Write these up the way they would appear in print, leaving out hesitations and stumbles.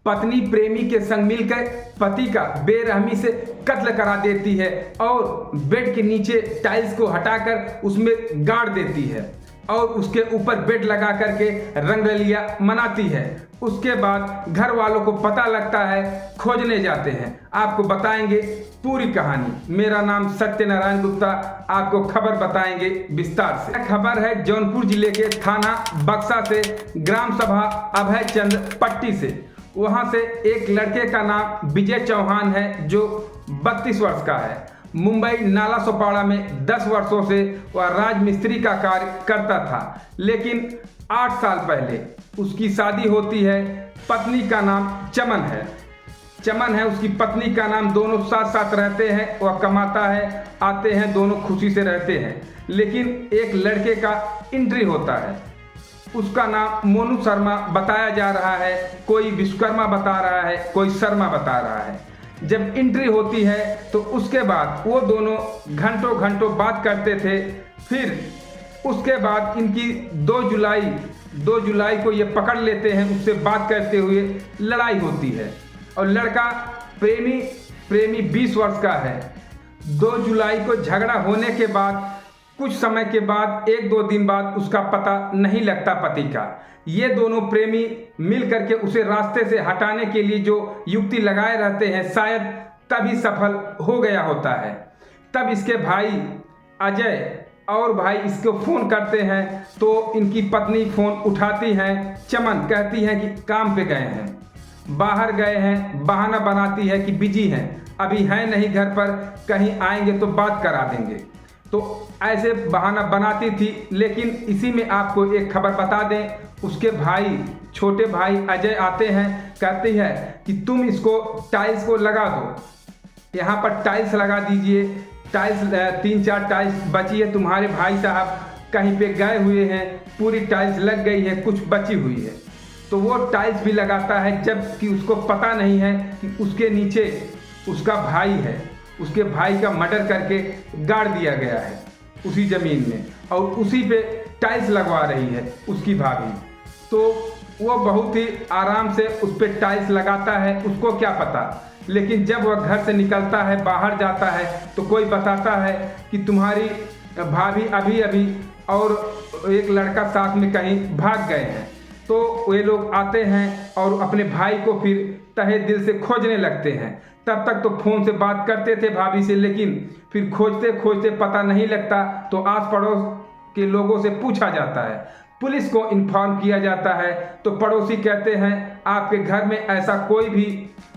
पत्नी प्रेमी के संग मिलकर पति का बेरहमी से कत्ल करा देती है और बेड के नीचे टाइल्स को हटाकर उसमें गाड़ देती है और उसके ऊपर बेड लगा करके रंगरलिया मनाती है। उसके बाद घर वालों को पता लगता है, खोजने जाते हैं। आपको बताएंगे पूरी कहानी। मेरा नाम सत्यनारायण गुप्ता, आपको खबर बताएंगे विस्तार से। खबर है जौनपुर जिले के थाना बक्सा से, ग्राम सभा अभय चंद पट्टी से। वहां से एक लड़के का नाम विजय चौहान है जो 32 वर्ष का है। मुंबई नाला सोपाड़ा में 10 वर्षों से वह राजमिस्त्री का कार्य करता था, लेकिन 8 साल पहले उसकी शादी होती है। पत्नी का नाम चमन है उसकी पत्नी का नाम। दोनों साथ साथ रहते हैं, वह कमाता है, आते हैं, दोनों खुशी से रहते हैं। लेकिन एक लड़के का एंट्री होता है, उसका नाम मोनू शर्मा बताया जा रहा है, कोई विश्वकर्मा बता रहा है, कोई शर्मा बता रहा है। जब एंट्री होती है तो उसके बाद वो दोनों घंटों घंटों बात करते थे। फिर उसके बाद इनकी 2 जुलाई को ये पकड़ लेते हैं, उससे बात करते हुए लड़ाई होती है और लड़का प्रेमी 20 वर्ष का है। 2 जुलाई को झगड़ा होने के बाद कुछ समय के बाद 1-2 दिन बाद उसका पता नहीं लगता पति का। ये दोनों प्रेमी मिल करके उसे रास्ते से हटाने के लिए जो युक्ति लगाए रहते हैं, शायद तभी सफल हो गया होता है। तब इसके भाई अजय और भाई इसको फ़ोन करते हैं तो इनकी पत्नी फ़ोन उठाती हैं। चमन कहती हैं कि काम पे गए हैं, बाहर गए हैं, बहाना बनाती है कि बिजी हैं, अभी हैं नहीं घर पर, कहीं आएंगे तो बात करा देंगे। तो ऐसे बहाना बनाती थी। लेकिन इसी में आपको एक खबर बता दें, उसके भाई, छोटे भाई अजय आते हैं, कहती है कि तुम इसको टाइल्स को लगा दो, यहाँ पर टाइल्स लगा दीजिए। टाइल्स 3-4 टाइल्स बची है, तुम्हारे भाई साहब कहीं पे गए हुए हैं, पूरी टाइल्स लग गई है, कुछ बची हुई है। तो वो टाइल्स भी लगाता है, जबकि उसको पता नहीं है कि उसके नीचे उसका भाई है। उसके भाई का मर्डर करके गाड़ दिया गया है उसी ज़मीन में, और उसी पे टाइल्स लगवा रही है उसकी भाभी। तो वो बहुत ही आराम से उस पर टाइल्स लगाता है, उसको क्या पता। लेकिन जब वह घर से निकलता है, बाहर जाता है, तो कोई बताता है कि तुम्हारी भाभी अभी और एक लड़का साथ में कहीं भाग गए हैं। तो वे लोग आते हैं और अपने भाई को फिर तहे दिल से खोजने लगते हैं। तब तक तो फ़ोन से बात करते थे भाभी से, लेकिन फिर खोजते खोजते पता नहीं लगता तो आस पड़ोस के लोगों से पूछा जाता है, पुलिस को इन्फॉर्म किया जाता है। तो पड़ोसी कहते हैं आपके घर में ऐसा कोई भी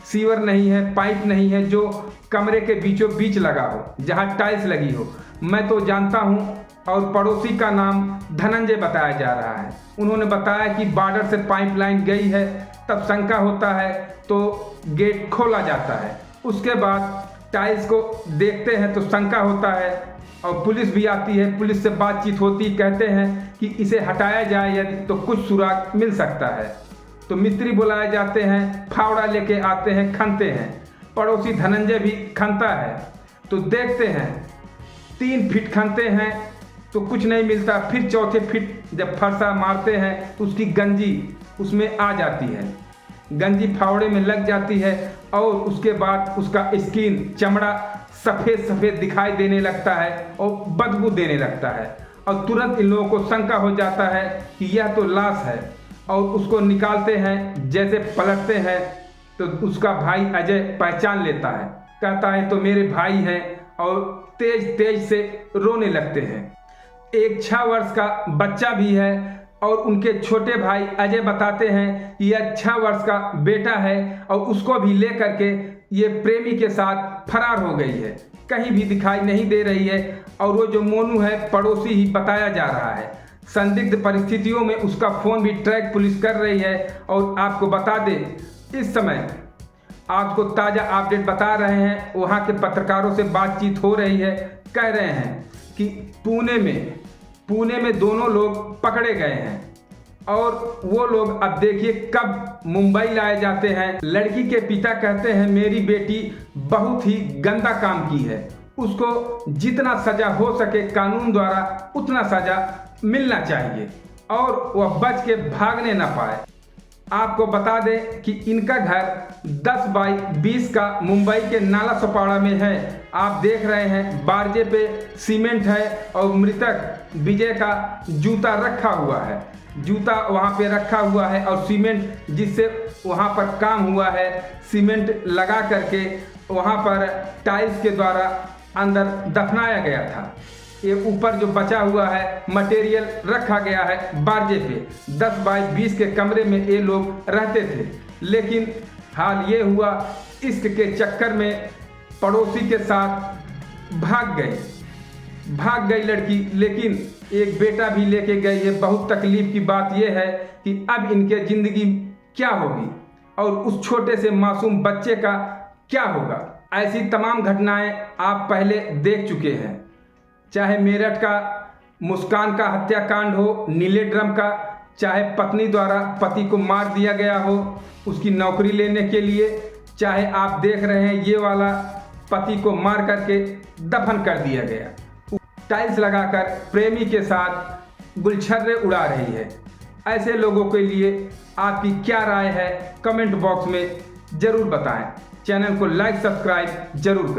सीवर नहीं है, पाइप नहीं है जो कमरे के बीचों बीच लगा हो, जहाँ टाइल्स लगी हो। मैं तो जानता हूँ। और पड़ोसी का नाम धनंजय बताया जा रहा है। उन्होंने बताया कि बॉर्डर से पाइपलाइन गई है, तब शंका होता है तो गेट खोला जाता है। उसके बाद टाइल्स को देखते हैं तो शंका होता है और पुलिस भी आती है, पुलिस से बातचीत होती, कहते हैं कि इसे हटाया जाए यदि तो कुछ सुराग मिल सकता है। तो मिस्त्री बुलाए जाते हैं, फावड़ा लेके आते हैं, खनते हैं। पड़ोसी धनंजय भी खनता है। तो देखते हैं 3 फीट खनते हैं तो कुछ नहीं मिलता। फिर चौथे फीट जब फरसा मारते हैं तो उसकी गंजी उसमें आ जाती है, गंजी फावड़े में लग जाती है और उसके बाद उसका स्किन, चमड़ा सफ़ेद सफ़ेद दिखाई देने लगता है और बदबू देने लगता है। और तुरंत इन लोगों को शंका हो जाता है कि यह तो लाश है, और उसको निकालते हैं। जैसे पलटते हैं तो उसका भाई अजय पहचान लेता है, कहता है तो मेरे भाई हैं, और तेज तेज से रोने लगते हैं। एक 6 वर्ष का बच्चा भी है और उनके छोटे भाई अजय बताते हैं कि यह 6 वर्ष का बेटा है और उसको भी ले करके ये प्रेमी के साथ फरार हो गई है, कहीं भी दिखाई नहीं दे रही है। और वो जो मोनू है पड़ोसी ही बताया जा रहा है। संदिग्ध परिस्थितियों में उसका फ़ोन भी ट्रैक पुलिस कर रही है। और आपको बता दें, इस समय आपको ताज़ा अपडेट बता रहे हैं, वहाँ के पत्रकारों से बातचीत हो रही है। कह रहे हैं कि पुणे में दोनों लोग पकड़े गए हैं और वो लोग अब देखिए कब मुंबई लाए जाते हैं। लड़की के पिता कहते हैं मेरी बेटी बहुत ही गंदा काम की है, उसको जितना सजा हो सके कानून द्वारा उतना सजा मिलना चाहिए और वह बच के भागने ना पाए। आपको बता दें कि इनका घर 10 बाई 20 का मुंबई के नाला सोपाड़ा में है। आप देख रहे हैं बारजे पे सीमेंट है और मृतक विजय का जूता रखा हुआ है। जूता वहाँ पे रखा हुआ है और सीमेंट जिससे वहाँ पर काम हुआ है, सीमेंट लगा करके वहाँ पर टाइल्स के द्वारा अंदर दफनाया गया था। ये ऊपर जो बचा हुआ है मटेरियल रखा गया है बारजे पे। 10 बाई 20 के कमरे में ये लोग रहते थे, लेकिन हाल ये हुआ इश्क के चक्कर में पड़ोसी के साथ भाग गई लड़की, लेकिन एक बेटा भी लेके गई है। बहुत तकलीफ की बात यह है कि अब इनके ज़िंदगी क्या होगी और उस छोटे से मासूम बच्चे का क्या होगा। ऐसी तमाम घटनाएं आप पहले देख चुके हैं, चाहे मेरठ का मुस्कान का हत्याकांड हो, नीले ड्रम का, चाहे पत्नी द्वारा पति को मार दिया गया हो उसकी नौकरी लेने के लिए, चाहे आप देख रहे हैं ये वाला पति को मार करके दफन कर दिया गया। टाइल्स लगाकर प्रेमी के साथ गुलछर्रे उड़ा रही है। ऐसे लोगों के लिए आपकी क्या राय है कमेंट बॉक्स में ज़रूर बताएं। चैनल को लाइक सब्सक्राइब जरूर करें।